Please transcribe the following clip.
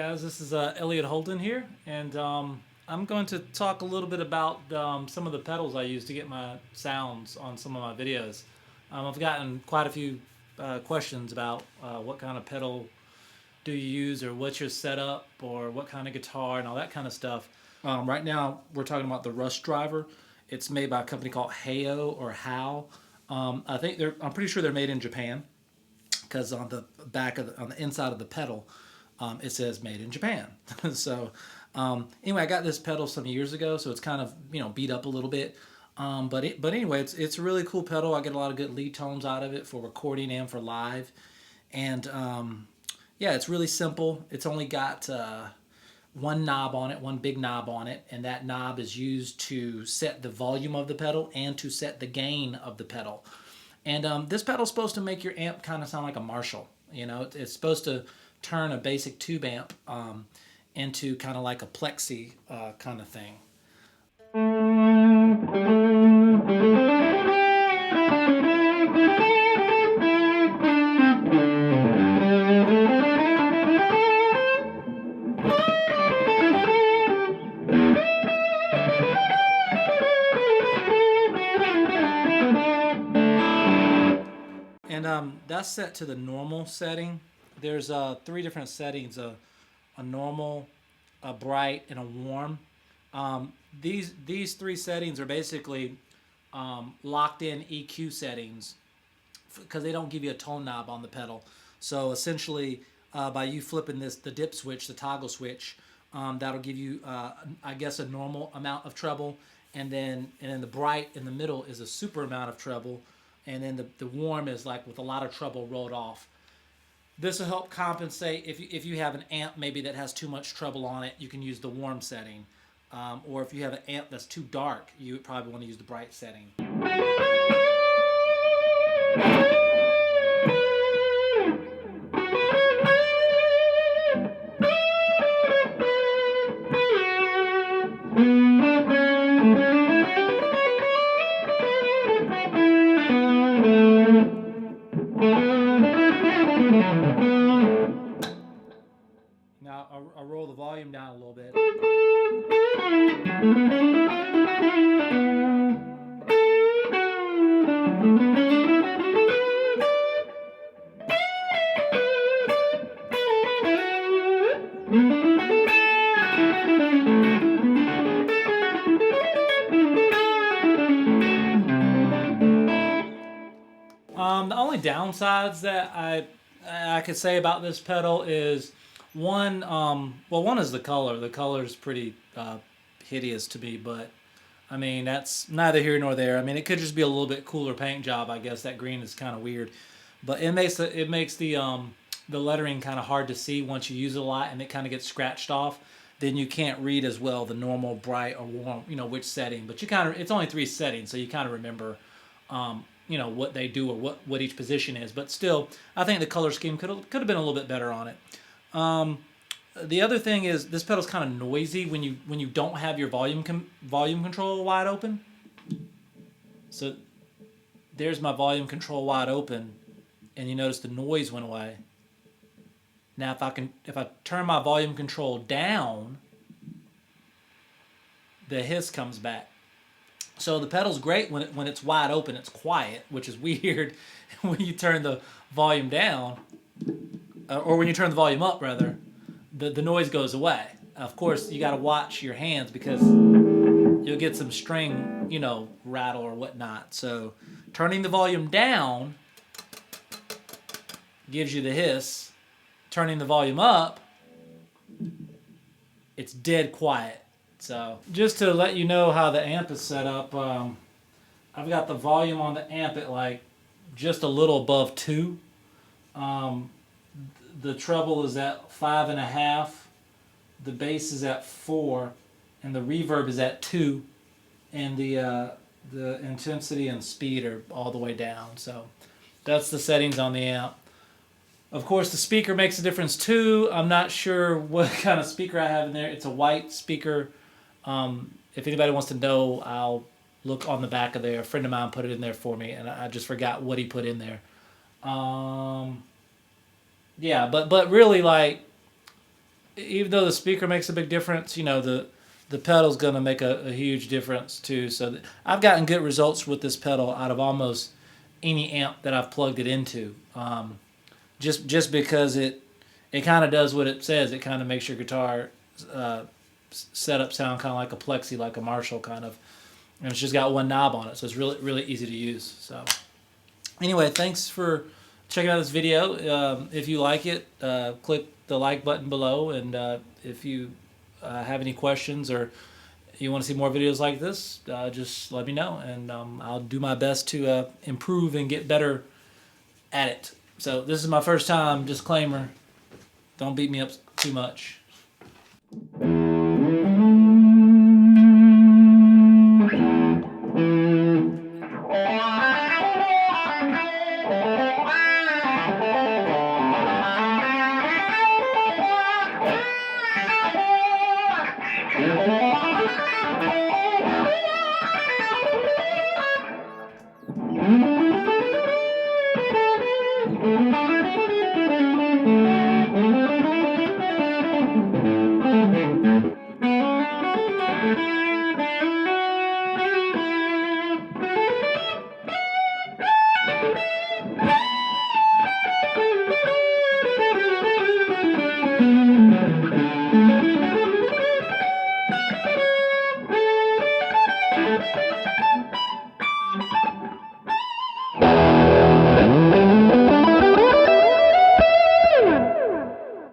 guys, this is Elliot Holden here, and I'm going to talk a little bit about some of the pedals I use to get my sounds on some of my videos. I've gotten quite a few questions about what kind of pedal do you use, or what's your setup, or what kind of guitar, and all that kind of stuff. Right now, we're talking about the Rust Driver. It's made by a company called HAO or HAO. I'm pretty sure they're made in Japan, because on the back of on the inside of the pedal, it says "Made in Japan." So anyway, I got this pedal some years ago, so it's kind of beat up a little bit. But anyway, it's a really cool pedal. I get a lot of good lead tones out of it for recording and for live, and yeah, it's really simple. It's only got one knob on it, one big knob on it, and that knob is used to set the volume of the pedal and to set the gain of the pedal. And this pedal's supposed to make your amp kind of sound like a Marshall. It's supposed to turn a basic tube amp into kind of like a plexi kind of thing. And that's set to the normal setting. There's three different settings: a normal, a bright, and a warm. These three settings are basically locked in EQ settings, because they don't give you a tone knob on the pedal. So essentially, by you flipping the dip switch, the toggle switch, that'll give you I guess a normal amount of treble, and then the bright in the middle is a super amount of treble, and then the warm is like with a lot of treble rolled off. This will help compensate if you have an amp maybe that has too much treble on it. You can use the warm setting, or if you have an amp that's too dark, you would probably want to use the bright setting. Now I'll roll the volume down a little bit. The only downsides that I could say about this pedal is one. One is the color. The color is pretty hideous to me, but I mean that's neither here nor there. I mean, it could just be a little bit cooler paint job. I guess that green is kind of weird, but it makes the lettering kind of hard to see once you use it a lot, and it kind of gets scratched off. Then you can't read as well the normal, bright, or warm, which setting. But it's only three settings, so you kind of remember what they do, or what each position is. But still, I think the color scheme could have been a little bit better on it. The other thing is this pedal's kind of noisy when you don't have your volume control wide open. So there's my volume control wide open, and you notice the noise went away. Now if I turn my volume control down, the hiss comes back. So the pedal's great when it's wide open. It's quiet, which is weird when you turn the volume down, or when you turn the volume up rather. The noise goes away. Of course, you got to watch your hands, because you'll get some string, rattle or whatnot. So turning the volume down gives you the hiss. Turning the volume up, it's dead quiet. So just to let you know how the amp is set up, I've got the volume on the amp at like just a little above 2. The treble is at 5.5, the bass is at 4, and the reverb is at 2, and the intensity and speed are all the way down. So that's the settings on the amp. Of course, the speaker makes a difference too. I'm not sure what kind of speaker I have in there. It's a white speaker. If anybody wants to know, I'll look on the back of there. A friend of mine put it in there for me, and I just forgot what he put in there. Yeah, but really, like, even though the speaker makes a big difference, you know, the pedal's going to make a huge difference too. So I've gotten good results with this pedal out of almost any amp that I've plugged it into. Just because it kind of does what it says. It kind of makes your guitar setup sound kind of like a Plexi, like a Marshall kind of, and it's just got one knob on it, so it's really easy to use. So anyway, thanks for checking out this video. If you like it, click the like button below, and if you have any questions or you want to see more videos like this, just let me know, and I'll do my best to improve and get better at it. So this is my first time, disclaimer, don't beat me up too much.